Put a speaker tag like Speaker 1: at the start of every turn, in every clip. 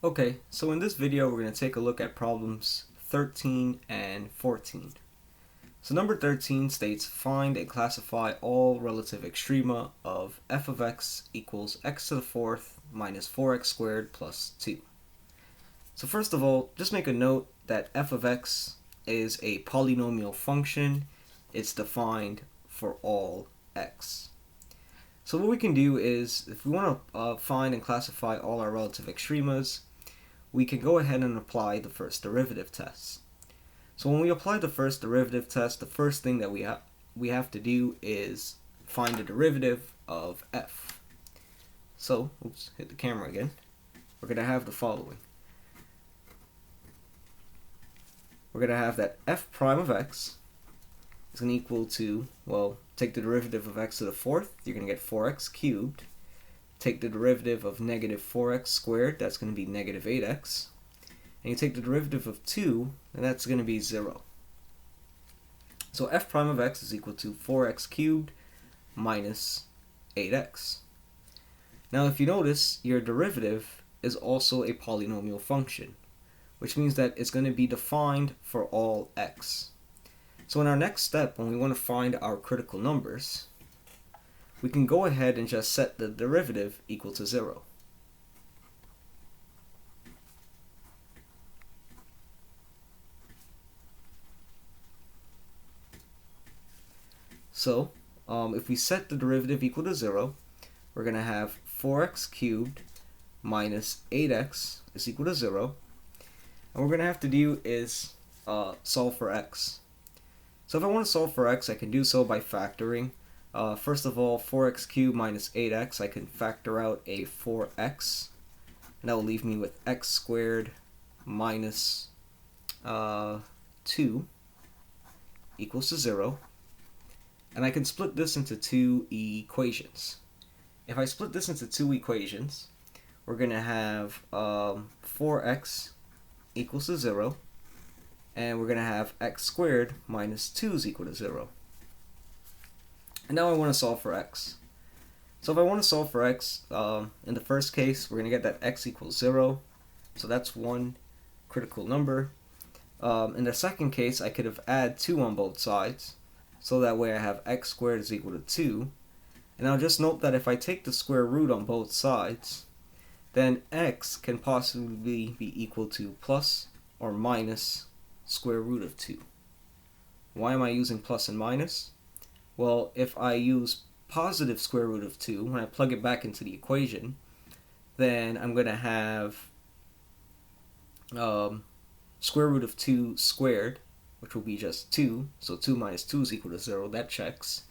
Speaker 1: Okay, so in this video we're going to take a look at problems 13 and 14. So number 13 states find and classify all relative extrema of f of x equals x to the fourth minus 4x squared plus 2. So first of all, just make a note that f of x is a polynomial function. It's defined for all x. So what we can do is, if we want to find and classify all our relative extremas, we can go ahead and apply the first derivative test. So when we apply the first derivative test, the first thing that we have to do is find the derivative of f. So, oops, hit the camera again. We're going to have the following. We're going to have that f prime of x is going to equal to, well, take the derivative of x to the fourth, you're going to get 4x cubed. Take the derivative of negative 4x squared, that's going to be negative 8x. And you take the derivative of 2, and that's going to be 0. So f prime of x is equal to 4x cubed minus 8x. Now if you notice, your derivative is also a polynomial function, which means that it's going to be defined for all x. So in our next step, when we want to find our critical numbers, we can go ahead and just set the derivative equal to 0. So if we set the derivative equal to 0, we're going to have 4x cubed minus 8x is equal to 0. And what we're going to have to do is solve for x. So if I want to solve for x, I can do so by factoring. First of all, 4x cubed minus 8x, I can factor out a 4x, and that will leave me with x squared minus 2 equals to 0. And I can split this into two equations. If I split this into two equations, we're going to have 4x equals to 0, and we're going to have x squared minus 2 is equal to 0. And now I want to solve for x. So if I want to solve for x, in the first case, we're going to get that x equals 0. So that's one critical number. In the second case, I could have added 2 on both sides. So that way I have x squared is equal to 2. And I'll just note that if I take the square root on both sides, then x can possibly be equal to plus or minus square root of 2. Why am I using plus and minus? Well, if I use positive square root of 2, when I plug it back into the equation, then I'm going to have square root of 2 squared, which will be just 2. So 2 minus 2 is equal to 0. That checks.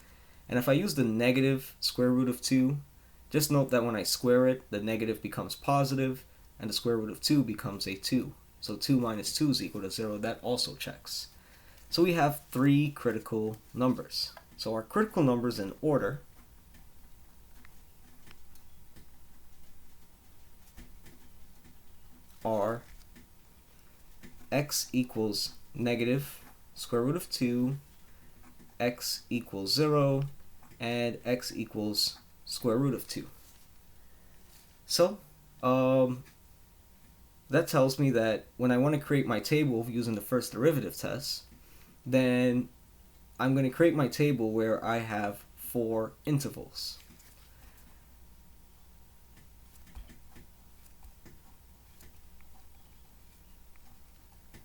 Speaker 1: And if I use the negative square root of 2, just note that when I square it, the negative becomes positive, and the square root of 2 becomes a 2. So 2 minus 2 is equal to 0. That also checks. So we have three critical numbers. So our critical numbers in order are x equals negative square root of 2, x equals 0, and x equals square root of 2. So that tells me that when I want to create my table using the first derivative test, then I'm going to create my table where I have 4 intervals.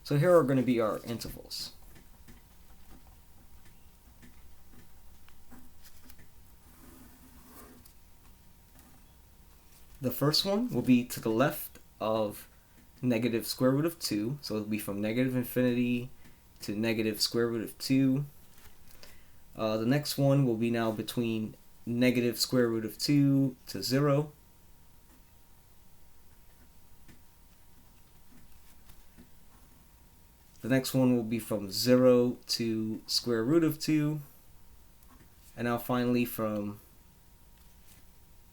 Speaker 1: So here are going to be our intervals. The first one will be to the left of negative square root of 2, so it'll be from negative infinity to negative square root of 2. The next one will be now between negative square root of 2 to 0. The next one will be from 0 to square root of 2. And now finally from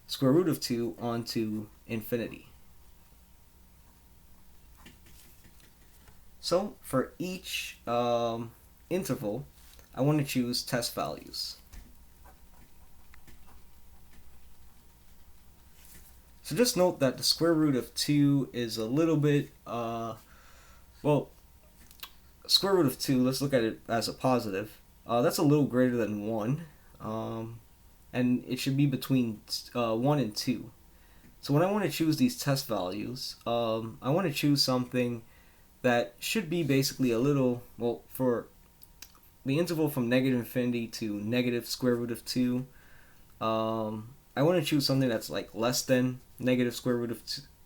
Speaker 1: square root of 2 onto infinity. So for each interval, I want to choose test values. So just note that the square root of 2 is a little bit, well, square root of 2, let's look at it as a positive. That's a little greater than 1, and it should be between 1 and 2. So when I want to choose these test values, I want to choose something that should be basically a little, well, for the interval from negative infinity to negative square root of 2, I want to choose something that's like less than negative square root of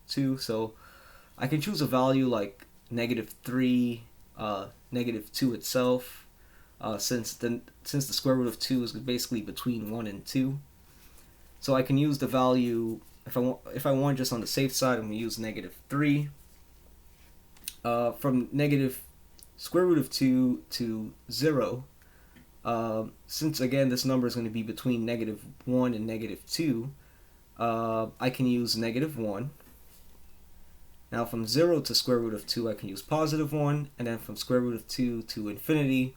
Speaker 1: 2. So I can choose a value like negative 3, negative 2 itself, since the square root of 2 is basically between 1 and 2. So I can use the value, if I want just on the safe side, I'm going to use negative 3. From negative square root of 2 to 0, since again this number is going to be between negative 1 and negative 2, I can use negative 1. Now from 0 to square root of 2 I can use positive 1, and then from square root of 2 to infinity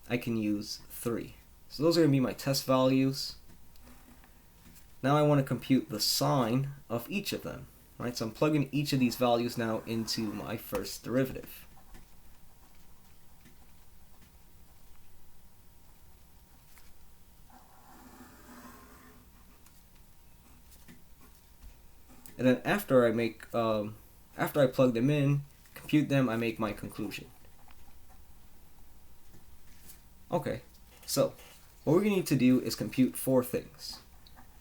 Speaker 1: I can use 3. So those are going to be my test values. Now I want to compute the sine of each of them. Right? So I'm plugging each of these values now into my first derivative. And then after I plug them in, compute them, I make my conclusion. Okay, so what we're going to need to do is compute 4 things.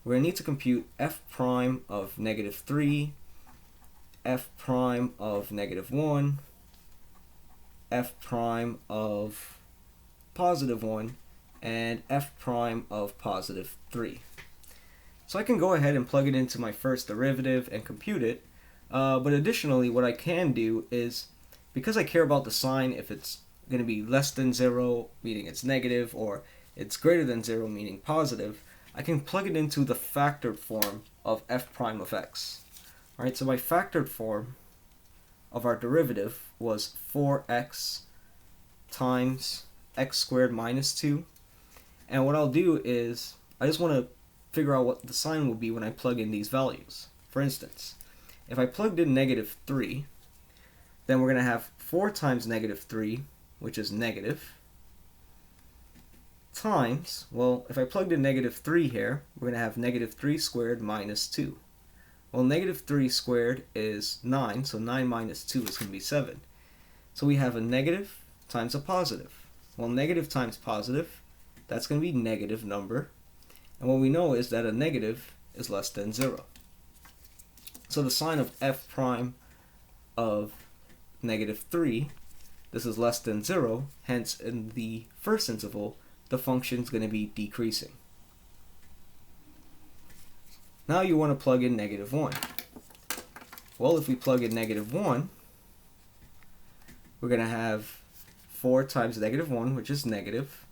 Speaker 1: We're going to need to compute f prime of negative 3, f prime of negative 1, f prime of positive 1, and f prime of positive 3. So I can go ahead and plug it into my first derivative and compute it, but additionally what I can do is, because I care about the sign, if it's going to be less than 0, meaning it's negative, or it's greater than 0, meaning positive, I can plug it into the factored form of f prime of x. Alright, so my factored form of our derivative was 4x times x squared minus 2. And what I'll do is, I just want to figure out what the sign will be when I plug in these values. For instance, if I plugged in negative 3, then we're going to have 4 times negative 3, which is negative, times, well, if I plugged in negative 3 here, we're going to have negative 3 squared minus 2. Well, negative 3 squared is 9, so 9 minus 2 is going to be 7. So we have a negative times a positive. Well, negative times positive, that's going to be negative number. And what we know is that a negative is less than 0. So the sign of f prime of negative 3, this is less than 0, hence in the first interval, the function is going to be decreasing. Now you want to plug in negative 1. Well, if we plug in negative 1, we're going to have 4 times negative 1, which is negative,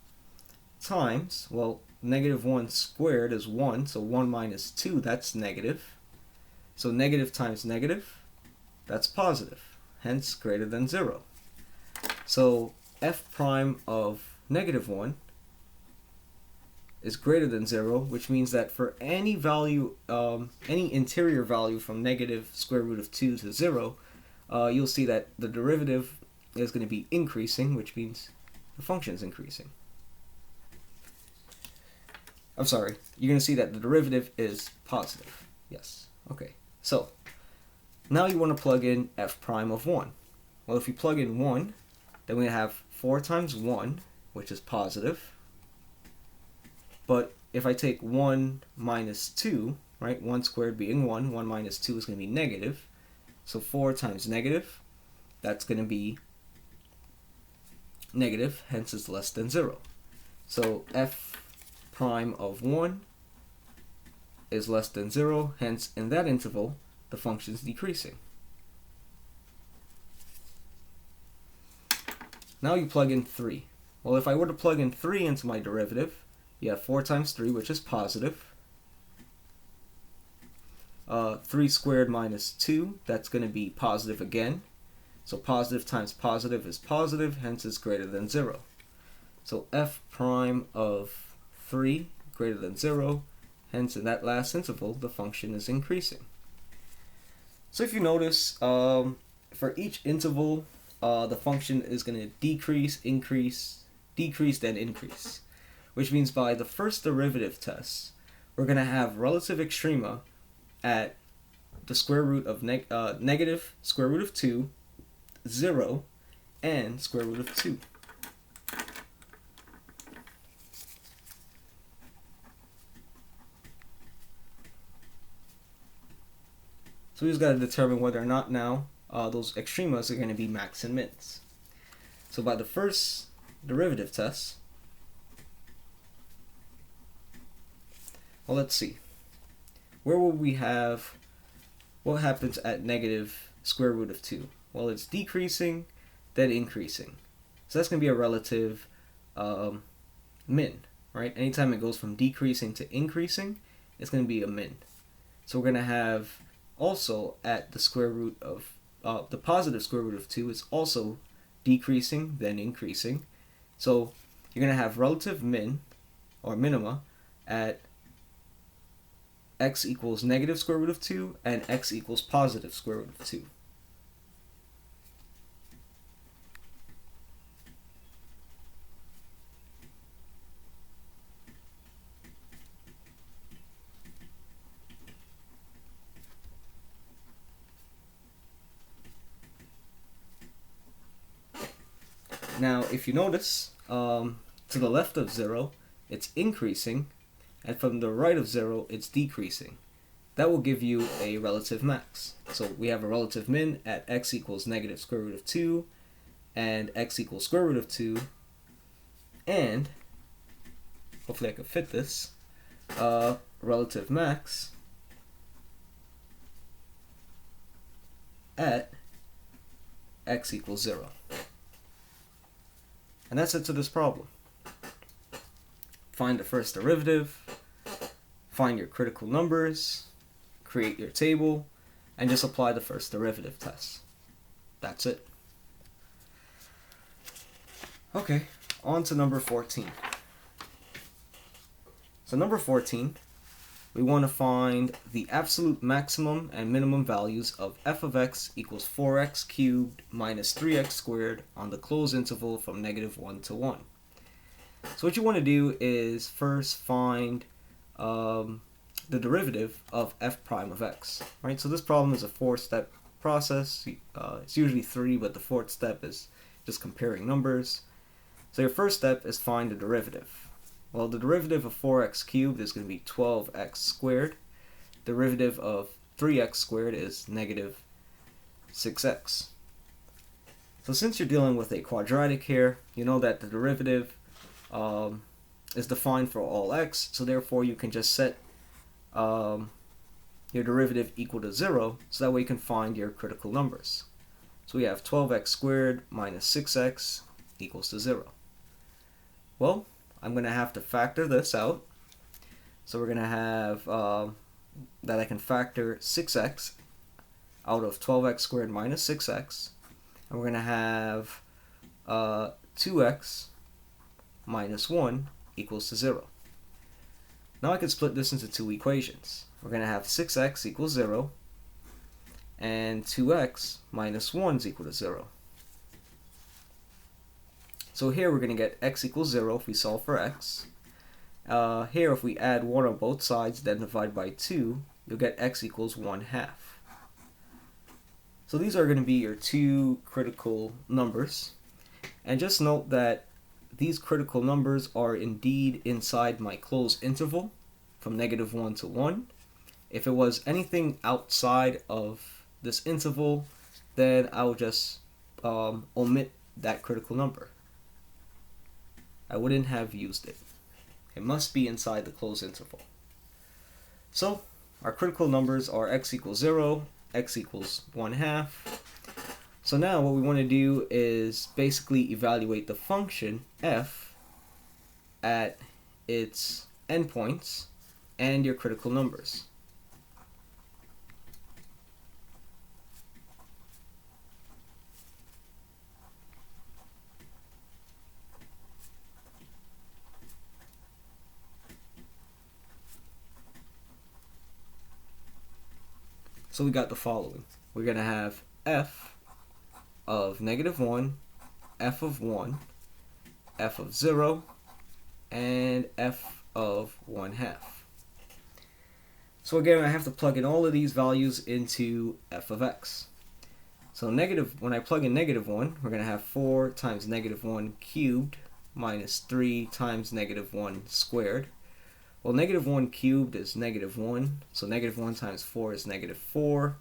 Speaker 1: times, well, negative 1 squared is 1, so 1 minus 2, that's negative. So negative times negative, that's positive, hence greater than 0. So f prime of negative 1 is greater than 0, which means that for any value, any interior value from negative square root of 2 to 0, you'll see that the derivative is going to be increasing, which means the function is increasing. I'm sorry, you're going to see that the derivative is positive. Yes, okay. So, now you want to plug in f prime of 1. Well, if you plug in 1, then we have 4 times 1, which is positive. But if I take 1 minus 2, right, 1 squared being 1, 1 minus 2 is going to be negative. So 4 times negative, that's going to be negative, hence it's less than 0. So f prime of 1 is less than 0, hence in that interval, the function is decreasing. Now you plug in 3. Well, if I were to plug in 3 into my derivative, you have 4 times 3, which is positive. 3 squared minus 2, that's going to be positive again. So positive times positive is positive, hence it's greater than 0. So f prime of 3 greater than 0, hence in that last interval, the function is increasing. So if you notice, for each interval, the function is going to decrease, increase, decrease, then increase. Which means by the first derivative test, we're going to have relative extrema at the square root of negative square root of 2, 0, and square root of 2. So we just got to determine whether or not now those extremas are going to be max and mins. So by the first derivative test, well, let's see. Where will we have, what happens at negative square root of 2? Well, it's decreasing, then increasing. So that's going to be a relative min, right? Anytime it goes from decreasing to increasing, it's going to be a min. So we're going to have also at the square root of, the positive square root of 2 is also decreasing, then increasing. So you're going to have relative min, or minima, at x equals negative square root of 2 and x equals positive square root of 2. Now, if you notice, to the left of 0, it's increasing, and from the right of 0, it's decreasing. That will give you a relative max. So we have a relative min at x equals negative square root of 2, and x equals square root of 2, and, hopefully I can fit this, relative max at x equals 0. And that's it to this problem. Find the first derivative, find your critical numbers, create your table, and just apply the first derivative test. That's it. Okay, on to number 14. So number 14, we want to find the absolute maximum and minimum values of f of x equals 4x cubed minus 3x squared on the closed interval from negative 1 to 1. So what you want to do is first find the derivative of f prime of x. Right? So this problem is a 4-step process. It's usually 3, but the 4th step is just comparing numbers. So your first step is find the derivative. Well, the derivative of 4x cubed is going to be 12x squared. Derivative of 3x squared is negative 6x. So since you're dealing with a quadratic here, you know that the derivative is defined for all x, so therefore you can just set your derivative equal to 0, so that way you can find your critical numbers. So we have 12x squared minus 6x equals to 0. Well, I'm going to have to factor this out. So we're going to have that I can factor 6x out of 12x squared minus 6x. And we're going to have 2x minus 1 equals to 0. Now I can split this into two equations. We're going to have 6x equals 0 and 2x minus 1 is equal to 0. So here we're going to get x equals 0 if we solve for x. Here if we add 1 on both sides, then divide by 2, you'll get x equals 1/2. So these are going to be your two critical numbers. And just note that these critical numbers are indeed inside my closed interval from negative 1 to 1. If it was anything outside of this interval, then I'll just omit that critical number. I wouldn't have used it. It must be inside the closed interval. So our critical numbers are x equals 0, x equals 1/2. So now what we want to do is basically evaluate the function f at its endpoints and your critical numbers. So we got the following. We're going to have f of -1, f of 1, f of 0, and f of 1/2. So again, I have to plug in all of these values into f of x. So when I plug in -1, we're going to have 4 times -1 cubed minus 3 times -1 squared. Well, -1 cubed is -1, so -1 times 4 is -4.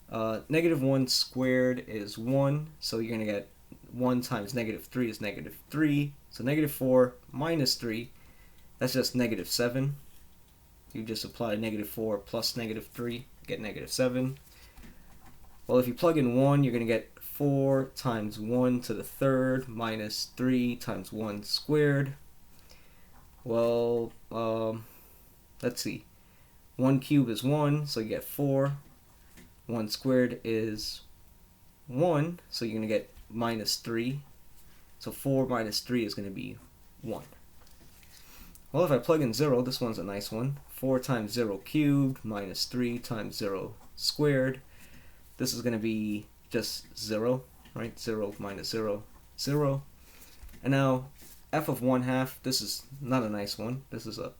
Speaker 1: -1 squared is 1, so you're going to get 1 times -3 is -3. So -4 minus 3, that's just -7. You just apply -4 plus -3, get -7. Well, if you plug in 1, you're going to get 4 times 1 to the third minus 3 times 1 squared. Well, let's see. 1 cubed is 1, so you get 4. 1 squared is 1, so you're going to get -3. So 4 minus 3 is going to be 1. Well, if I plug in 0, this one's a nice one. 4 times 0 cubed minus 3 times 0 squared. This is going to be just 0, right? 0 minus 0, 0. And now f of 1/2, this is not a nice one. This is a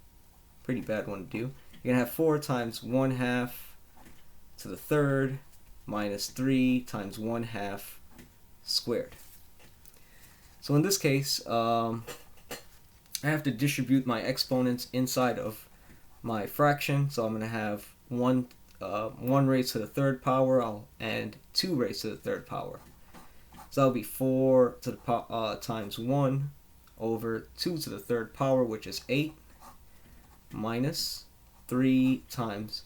Speaker 1: pretty bad one to do. You're going to have 4 times 1/2 to the third minus 3 times 1/2 squared. So in this case, I have to distribute my exponents inside of my fraction. So I'm going to have 1 raised to the third power and 2 raised to the third power. So that'll be 4 to the times 1 over 2 to the third power, which is 8, minus 3 times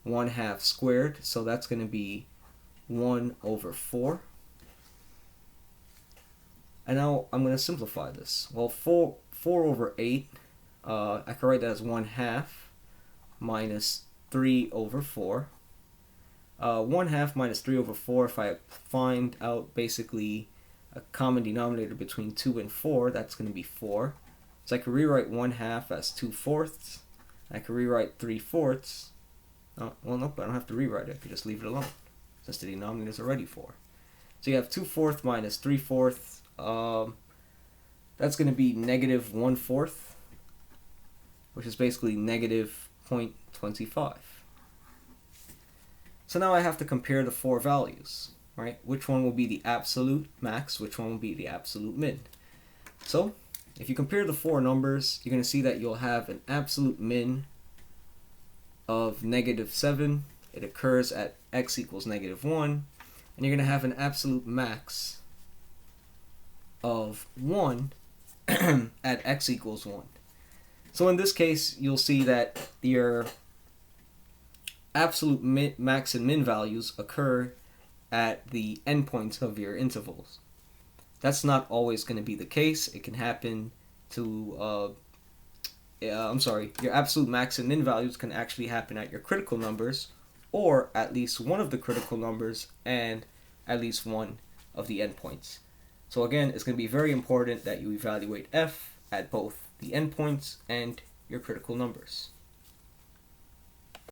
Speaker 1: 1/2 squared. So that's going to be 1 over 4. And now I'm going to simplify this. Well, 4 over 8, I can write that as 1/2 minus 3 over 4. 1/2 minus 3 over 4, if I find out basically a common denominator between 2 and 4, that's going to be 4. So I can rewrite 1/2 as 2/4. I can rewrite 3/4. Oh, well, nope, I don't have to rewrite it. I can just leave it alone, since the denominator is already 4. So you have 2/4 minus 3/4. That's going to be -1/4, which is basically -0.25. So now I have to compare the 4 values, right? Which one will be the absolute max, which one will be the absolute min. So if you compare the 4 numbers, you're going to see that you'll have an absolute min of -7. It occurs at x equals -1. And you're going to have an absolute max of 1 at x equals 1. So in this case, you'll see that your absolute max and min values occur at the endpoints of your intervals. That's not always going to be the case. It can happen to, your absolute max and min values can actually happen at your critical numbers, or at least one of the critical numbers and at least one of the endpoints. So again, it's going to be very important that you evaluate f at both the endpoints and your critical numbers.